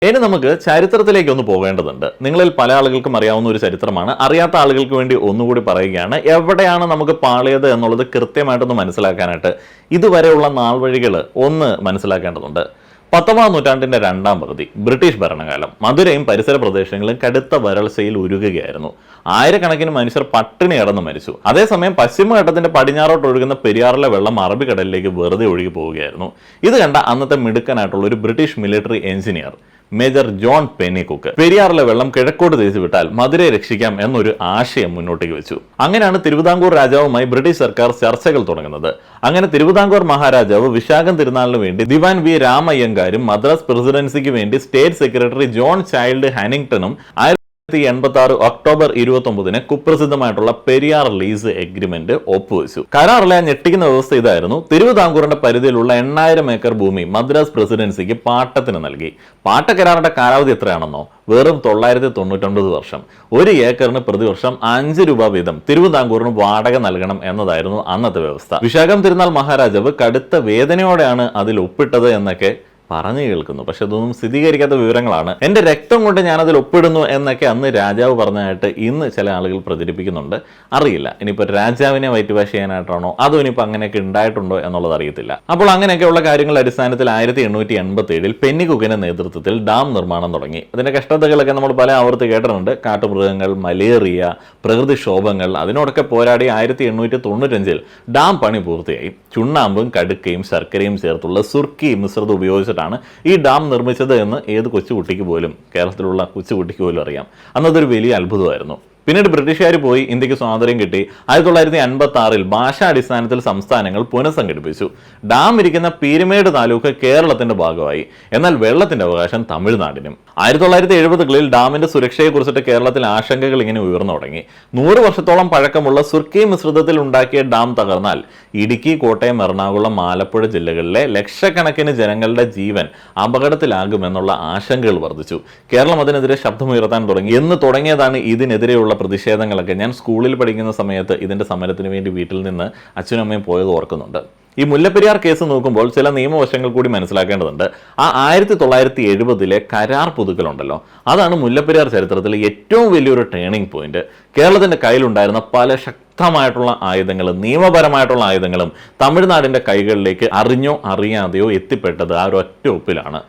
ഇനി നമുക്ക് ചരിത്രത്തിലേക്ക് ഒന്ന് പോകേണ്ടതുണ്ട്. നിങ്ങളിൽ പല ആളുകൾക്കും അറിയാവുന്ന ഒരു ചരിത്രമാണ്. അറിയാത്ത ആളുകൾക്ക് വേണ്ടി ഒന്നുകൂടി പറയുകയാണ്. എവിടെയാണ് നമുക്ക് പാളിയത് എന്നുള്ളത് കൃത്യമായിട്ടൊന്ന് മനസ്സിലാക്കാനായിട്ട് ഇതുവരെയുള്ള നാൾവഴികൾ ഒന്ന് മനസ്സിലാക്കേണ്ടതുണ്ട്. 19ാം നൂറ്റാണ്ടിന്റെ രണ്ടാം പകുതി ബ്രിട്ടീഷ് ഭരണകാലം. മധുരയും പരിസര പ്രദേശങ്ങളും കടുത്ത വരൾച്ചയിൽ ഉരുകുകയായിരുന്നു. ആയിരക്കണക്കിന് മനുഷ്യർ പട്ടിണി കിടന്ന് മരിച്ചു. അതേസമയം പശ്ചിമഘട്ടത്തിന്റെ പടിഞ്ഞാറോട്ട് ഒഴുകുന്ന പെരിയാറിലെ വെള്ളം അറബിക്കടലിലേക്ക് വെറുതെ ഒഴുകി പോവുകയായിരുന്നു. ഇത് കണ്ട അന്നത്തെ മിടുക്കനായിട്ടുള്ള ഒരു British military engineer major John Pennycuick പെരിയാറിലെ വെള്ളം കിഴക്കോട്ട് തിരിച്ചു വിട്ടാൽ മധുരയെ രക്ഷിക്കാം എന്നൊരു ആശയം മുന്നോട്ടേക്ക് വെച്ചു. അങ്ങനെയാണ് തിരുവിതാംകൂർ രാജാവുമായി ബ്രിട്ടീഷ് സർക്കാർ ചർച്ചകൾ തുടങ്ങുന്നത്. അങ്ങനെ തിരുവിതാംകൂർ മഹാരാജാവ് വിശാഖം തിരുനാളിന് വേണ്ടി ദിവാൻ വി രാമയ്യങ്കാരും മദ്രാസ് പ്രസിഡൻസിക്ക് വേണ്ടി സ്റ്റേറ്റ് സെക്രട്ടറി ജോൺ ചൈൽഡ് ഹാനിങ്ടണും 1986 ഒക്ടോബർ 29 കുപ്രസിദ്ധമായിട്ടുള്ള പെരിയാർ ലീസ് എഗ്രിമെന്റ് ഒപ്പുവെച്ചു. കരാറിലെ ഞെട്ടിക്കുന്ന വ്യവസ്ഥ ഇതായിരുന്നു. തിരുവിതാംകൂറിന്റെ പരിധിയിലുള്ള 8000 ഏക്കർ ഭൂമി മദ്രാസ് പ്രസിഡൻസിക്ക് പാട്ടത്തിന് നൽകി. പാട്ടക്കരാറിന്റെ കാലാവധി എത്രയാണെന്നോ? വെറും 999 വർഷം. ഒരു ഏക്കറിന് പ്രതിവർഷം 5 രൂപ വീതം തിരുവിതാംകൂറിന് വാടക നൽകണം എന്നതായിരുന്നു അന്നത്തെ വ്യവസ്ഥ. വിശാഖം തിരുനാൾ മഹാരാജാവ് കടുത്ത വേദനയോടെയാണ് അതിൽ ഒപ്പിട്ടത് എന്നൊക്കെ പറഞ്ഞു കേൾക്കുന്നു. പക്ഷെ അതൊന്നും സ്ഥിരീകരിക്കാത്ത വിവരങ്ങളാണ്. എന്റെ രക്തം കൊണ്ട് ഞാൻ അതിൽ ഒപ്പിടുന്നു എന്നൊക്കെ അന്ന് രാജാവ് പറഞ്ഞതായിട്ട് ഇന്ന് ചില ആളുകൾ പ്രചരിപ്പിക്കുന്നുണ്ട്. അറിയില്ല ഇനിയിപ്പോൾ രാജാവിനെ വൈറ്റുവാഷ് ചെയ്യാനായിട്ടാണോ അതോ ഇനിയിപ്പോൾ അങ്ങനെയൊക്കെ ഉണ്ടായിട്ടുണ്ടോ എന്നുള്ളത് അറിയത്തില്ല. അപ്പോൾ അങ്ങനെയൊക്കെയുള്ള കാര്യങ്ങളുടെ അടിസ്ഥാനത്തിൽ 1887 പെന്നിക്കുക്കിന്റെ നേതൃത്വത്തിൽ ഡാം നിർമ്മാണം തുടങ്ങി. അതിന്റെ കഷ്ടതകളൊക്കെ നമ്മൾ പല ആവർത്തി കേട്ടിട്ടുണ്ട്. കാട്ടുമൃഗങ്ങൾ, മലേറിയ, പ്രകൃതിക്ഷോഭങ്ങൾ, അതിനോടൊക്കെ പോരാടി 1895 ഡാം പണി പൂർത്തിയായി. ചുണ്ണാമ്പും കടുക്കയും ശർക്കരയും ചേർത്തുള്ള സുർക്കി മിശ്രിതം ഉപയോഗിച്ചിട്ട് ഈ ഡാം നിർമ്മിച്ചത് എന്ന് ഏത് കൊച്ചുകുട്ടിക്ക് പോലും, കേരളത്തിലുള്ള കൊച്ചുകുട്ടിക്ക് പോലും അറിയാം. അന്നതൊരു വലിയ അത്ഭുതമായിരുന്നു. പിന്നീട് ബ്രിട്ടീഷുകാർ പോയി, ഇന്ത്യക്ക് സ്വാതന്ത്ര്യം കിട്ടി. 1956 ഭാഷാടിസ്ഥാനത്തിൽ സംസ്ഥാനങ്ങൾ പുനഃസംഘടിപ്പിച്ചു. ഡാം ഇരിക്കുന്ന പീരുമേട് താലൂക്ക് കേരളത്തിന്റെ ഭാഗമായി. എന്നാൽ വെള്ളത്തിന്റെ അവകാശം തമിഴ്നാടിനും. 1970കളിൽ ഡാമിന്റെ സുരക്ഷയെക്കുറിച്ചിട്ട് കേരളത്തിൽ ആശങ്കകൾ ഇങ്ങനെ ഉയർന്നു തുടങ്ങി. 100 വർഷത്തോളം പഴക്കമുള്ള സുർക്കി മിശ്രിതത്തിൽ ഉണ്ടാക്കിയ ഡാം തകർന്നാൽ ഇടുക്കി, കോട്ടയം, എറണാകുളം, ആലപ്പുഴ ജില്ലകളിലെ ലക്ഷക്കണക്കിന് ജനങ്ങളുടെ ജീവൻ അപകടത്തിലാകുമെന്നുള്ള ആശങ്കകൾ വർദ്ധിച്ചു. കേരളം അതിനെതിരെ ശബ്ദമുയർത്താൻ തുടങ്ങി. എന്ന് തുടങ്ങിയതാണ് ഇതിനെതിരെയുള്ള പ്രതിഷേധങ്ങളൊക്കെ. ഞാൻ സ്കൂളിൽ പഠിക്കുന്ന സമയത്ത് ഇതിന്റെ സമരത്തിന് വേണ്ടി വീട്ടിൽ നിന്ന് അച്ഛനും അമ്മയും പോയത് ഓർക്കുന്നുണ്ട്. ഈ മുല്ലപ്പെരിയാർ കേസ് നോക്കുമ്പോൾ ചില നിയമവശങ്ങൾ കൂടി മനസ്സിലാക്കേണ്ടതുണ്ട്. ആ 1970 കരാർ പുതുക്കലുണ്ടല്ലോ, അതാണ് മുല്ലപ്പെരിയാർ ചരിത്രത്തിലെ ഏറ്റവും വലിയൊരു ടേണിംഗ് പോയിന്റ്. കേരളത്തിന്റെ കയ്യിലുണ്ടായിരുന്ന പല ശക്തമായിട്ടുള്ള ആയുധങ്ങളും നിയമപരമായിട്ടുള്ള ആയുധങ്ങളും തമിഴ്നാടിന്റെ കൈകളിലേക്ക് അറിഞ്ഞോ അറിയാതെയോ എത്തിപ്പെട്ടത് ആ ഒരൊറ്റ ഒപ്പിലാണ്.